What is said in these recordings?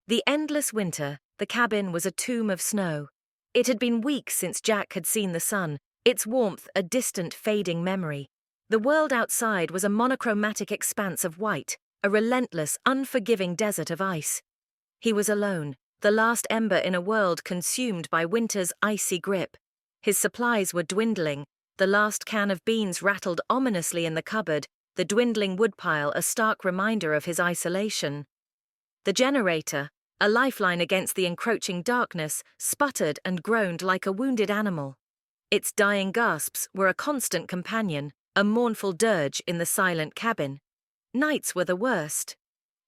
The endless winter, the cabin was a tomb of snow. It had been weeks since Jack had seen the sun, its warmth a distant, fading memory. The world outside was a monochromatic expanse of white, a relentless, unforgiving desert of ice. He was alone, the last ember in a world consumed by winter's icy grip. His supplies were dwindling. The last can of beans rattled ominously in the cupboard, the dwindling woodpile a stark reminder of his isolation. The generator, a lifeline against the encroaching darkness, sputtered and groaned like a wounded animal. Its dying gasps were a constant companion, a mournful dirge in the silent cabin. Nights were the worst.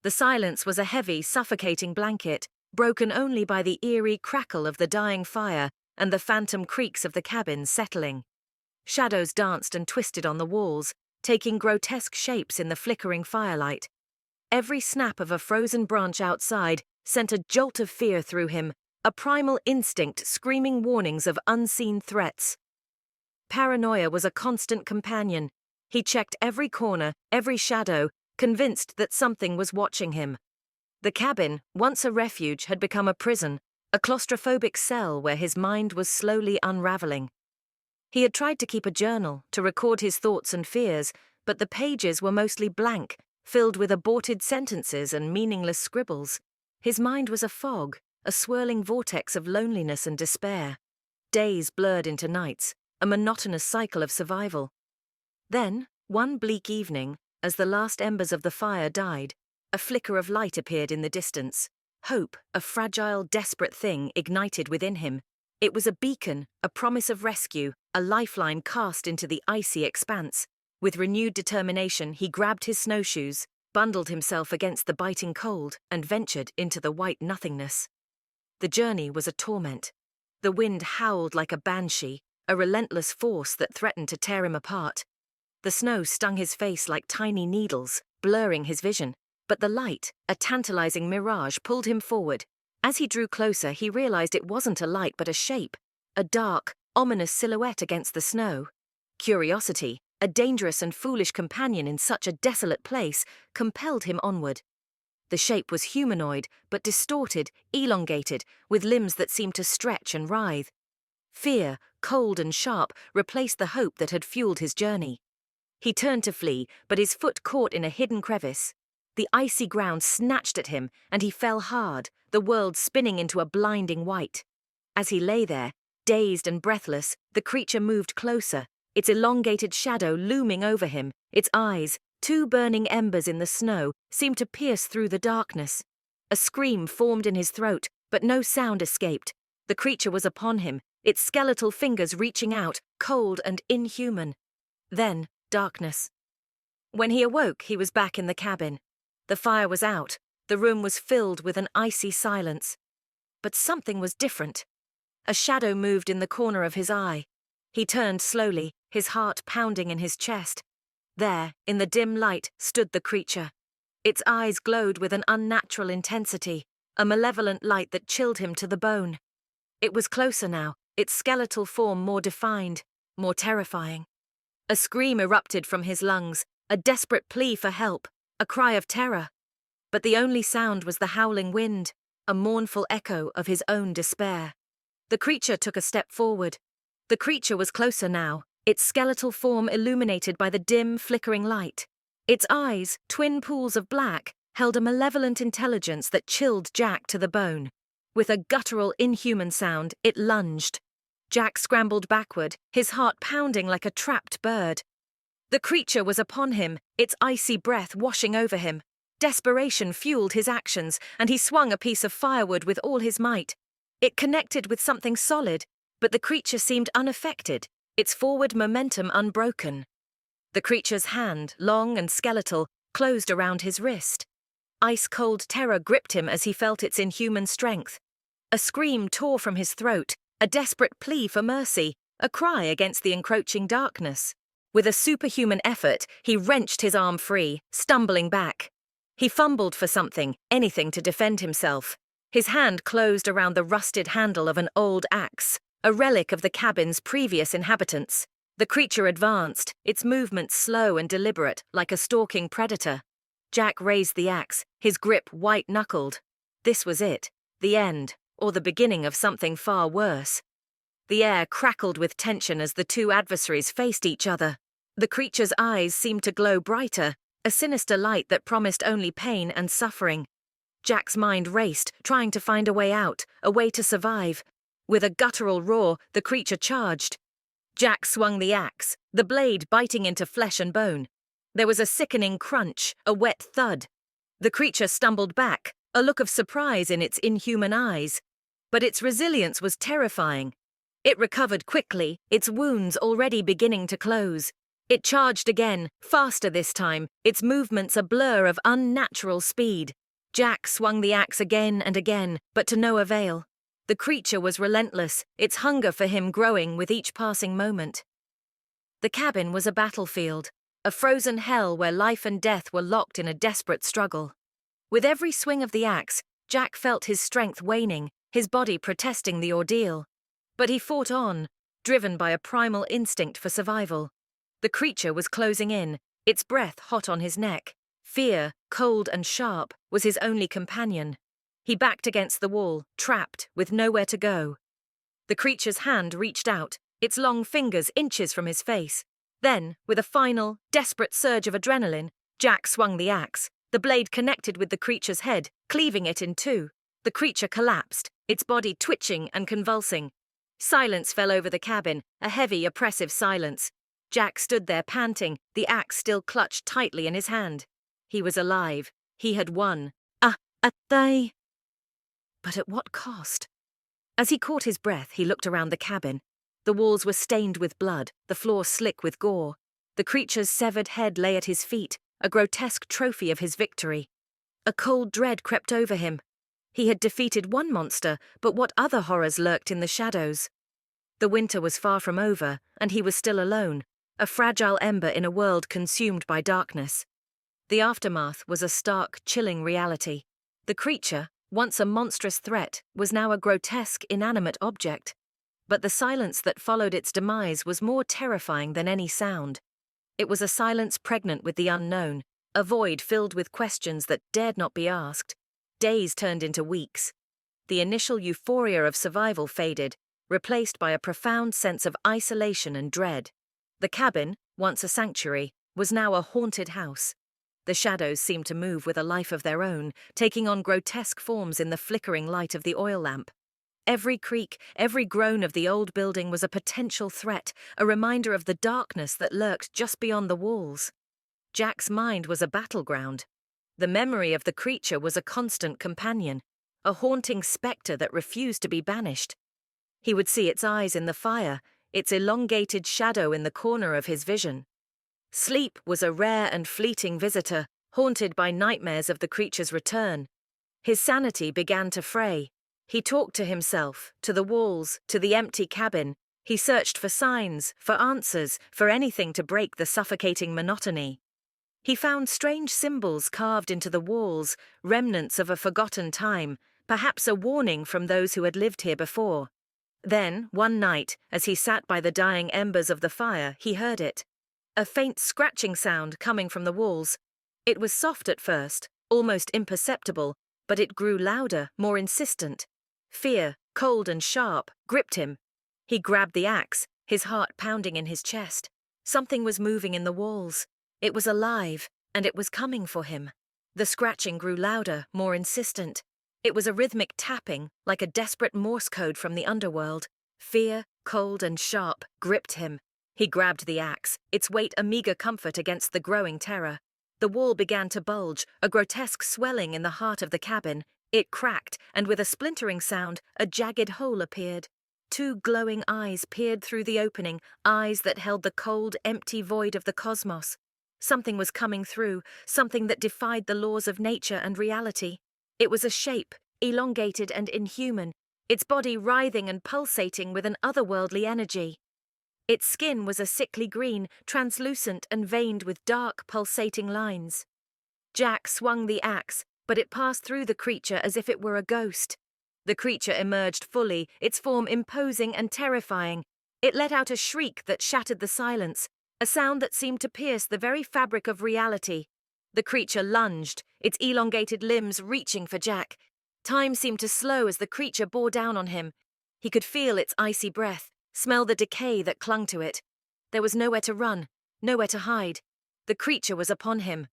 The silence was a heavy, suffocating blanket, broken only by the eerie crackle of the dying fire and the phantom creaks of the cabin settling. Shadows danced and twisted on the walls, taking grotesque shapes in the flickering firelight. Every snap of a frozen branch outside sent a jolt of fear through him, a primal instinct screaming warnings of unseen threats. Paranoia was a constant companion. He checked every corner, every shadow, convinced that something was watching him. The cabin, once a refuge, had become a prison, a claustrophobic cell where his mind was slowly unraveling. He had tried to keep a journal, to record his thoughts and fears, but the pages were mostly blank, filled with aborted sentences and meaningless scribbles. His mind was a fog, a swirling vortex of loneliness and despair. Days blurred into nights, a monotonous cycle of survival. Then, one bleak evening, as the last embers of the fire died, a flicker of light appeared in the distance. Hope, a fragile, desperate thing, ignited within him. It was a beacon, a promise of rescue, a lifeline cast into the icy expanse. With renewed determination, he grabbed his snowshoes, bundled himself against the biting cold, and ventured into the white nothingness. The journey was a torment. The wind howled like a banshee, a relentless force that threatened to tear him apart. The snow stung his face like tiny needles, blurring his vision. But the light, a tantalizing mirage, pulled him forward. As he drew closer, he realized it wasn't a light but a shape, a dark, ominous silhouette against the snow. Curiosity, a dangerous and foolish companion in such a desolate place, compelled him onward. The shape was humanoid, but distorted, elongated, with limbs that seemed to stretch and writhe. Fear, cold and sharp, replaced the hope that had fueled his journey. He turned to flee, but his foot caught in a hidden crevice. The icy ground snatched at him, and he fell hard, the world spinning into a blinding white. As he lay there, dazed and breathless, the creature moved closer, its elongated shadow looming over him. Its eyes, two burning embers in the snow, seemed to pierce through the darkness. A scream formed in his throat, but no sound escaped. The creature was upon him, its skeletal fingers reaching out, cold and inhuman. Then, darkness. When he awoke, he was back in the cabin. The fire was out. The room was filled with an icy silence. But something was different. A shadow moved in the corner of his eye. He turned slowly, his heart pounding in his chest. There, in the dim light, stood the creature. Its eyes glowed with an unnatural intensity, a malevolent light that chilled him to the bone. It was closer now, its skeletal form more defined, more terrifying. A scream erupted from his lungs, a desperate plea for help, a cry of terror. But the only sound was the howling wind, a mournful echo of his own despair. The creature took a step forward. The creature was closer now, its skeletal form illuminated by the dim, flickering light. Its eyes, twin pools of black, held a malevolent intelligence that chilled Jack to the bone. With a guttural, inhuman sound, it lunged. Jack scrambled backward, his heart pounding like a trapped bird. The creature was upon him, its icy breath washing over him. Desperation fueled his actions, and he swung a piece of firewood with all his might. It connected with something solid, but the creature seemed unaffected, its forward momentum unbroken. The creature's hand, long and skeletal, closed around his wrist. Ice-cold terror gripped him as he felt its inhuman strength. A scream tore from his throat, a desperate plea for mercy, a cry against the encroaching darkness. With a superhuman effort, he wrenched his arm free, stumbling back. He fumbled for something, anything to defend himself. His hand closed around the rusted handle of an old axe, a relic of the cabin's previous inhabitants. The creature advanced, its movements slow and deliberate, like a stalking predator. Jack raised the axe, his grip white-knuckled. This was it, the end, or the beginning of something far worse. The air crackled with tension as the two adversaries faced each other. The creature's eyes seemed to glow brighter, a sinister light that promised only pain and suffering. Jack's mind raced, trying to find a way out, a way to survive. With a guttural roar, the creature charged. Jack swung the axe, the blade biting into flesh and bone. There was a sickening crunch, a wet thud. The creature stumbled back, a look of surprise in its inhuman eyes. But its resilience was terrifying. It recovered quickly, its wounds already beginning to close. It charged again, faster this time, its movements a blur of unnatural speed. Jack swung the axe again and again, but to no avail. The creature was relentless, its hunger for him growing with each passing moment. The cabin was a battlefield, a frozen hell where life and death were locked in a desperate struggle. With every swing of the axe, Jack felt his strength waning, his body protesting the ordeal. But he fought on, driven by a primal instinct for survival. The creature was closing in, its breath hot on his neck. Fear, cold and sharp, was his only companion. He backed against the wall, trapped, with nowhere to go. The creature's hand reached out, its long fingers inches from his face. Then, with a final, desperate surge of adrenaline, Jack swung the axe. The blade connected with the creature's head, cleaving it in two. The creature collapsed, its body twitching and convulsing. Silence fell over the cabin, a heavy, oppressive silence. Jack stood there panting, the axe still clutched tightly in his hand. He was alive. He had won. They. But at what cost? As he caught his breath, he looked around the cabin. The walls were stained with blood, the floor slick with gore. The creature's severed head lay at his feet, a grotesque trophy of his victory. A cold dread crept over him. He had defeated one monster, but what other horrors lurked in the shadows? The winter was far from over, and he was still alone, a fragile ember in a world consumed by darkness. The aftermath was a stark, chilling reality. The creature, once a monstrous threat, was now a grotesque, inanimate object. But the silence that followed its demise was more terrifying than any sound. It was a silence pregnant with the unknown, a void filled with questions that dared not be asked. Days turned into weeks. The initial euphoria of survival faded, replaced by a profound sense of isolation and dread. The cabin, once a sanctuary, was now a haunted house. The shadows seemed to move with a life of their own, taking on grotesque forms in the flickering light of the oil lamp. Every creak, every groan of the old building was a potential threat, a reminder of the darkness that lurked just beyond the walls. Jack's mind was a battleground. The memory of the creature was a constant companion, a haunting spectre that refused to be banished. He would see its eyes in the fire, its elongated shadow in the corner of his vision. Sleep was a rare and fleeting visitor, haunted by nightmares of the creature's return. His sanity began to fray. He talked to himself, to the walls, to the empty cabin. He searched for signs, for answers, for anything to break the suffocating monotony. He found strange symbols carved into the walls, remnants of a forgotten time, perhaps a warning from those who had lived here before. Then, one night, as he sat by the dying embers of the fire, he heard it. A faint scratching sound coming from the walls. It was soft at first, almost imperceptible, but it grew louder, more insistent. Fear, cold and sharp, gripped him. He grabbed the axe, his heart pounding in his chest. Something was moving in the walls. It was alive, and it was coming for him. The scratching grew louder, more insistent. It was a rhythmic tapping, like a desperate Morse code from the underworld. Fear, cold and sharp, gripped him. He grabbed the axe, its weight a meager comfort against the growing terror. The wall began to bulge, a grotesque swelling in the heart of the cabin. It cracked, and with a splintering sound, a jagged hole appeared. Two glowing eyes peered through the opening, eyes that held the cold, empty void of the cosmos. Something was coming through, something that defied the laws of nature and reality. It was a shape, elongated and inhuman, its body writhing and pulsating with an otherworldly energy. Its skin was a sickly green, translucent and veined with dark, pulsating lines. Jack swung the axe, but it passed through the creature as if it were a ghost. The creature emerged fully, its form imposing and terrifying. It let out a shriek that shattered the silence, a sound that seemed to pierce the very fabric of reality. The creature lunged, its elongated limbs reaching for Jack. Time seemed to slow as the creature bore down on him. He could feel its icy breath, smell the decay that clung to it. There was nowhere to run, nowhere to hide. The creature was upon him,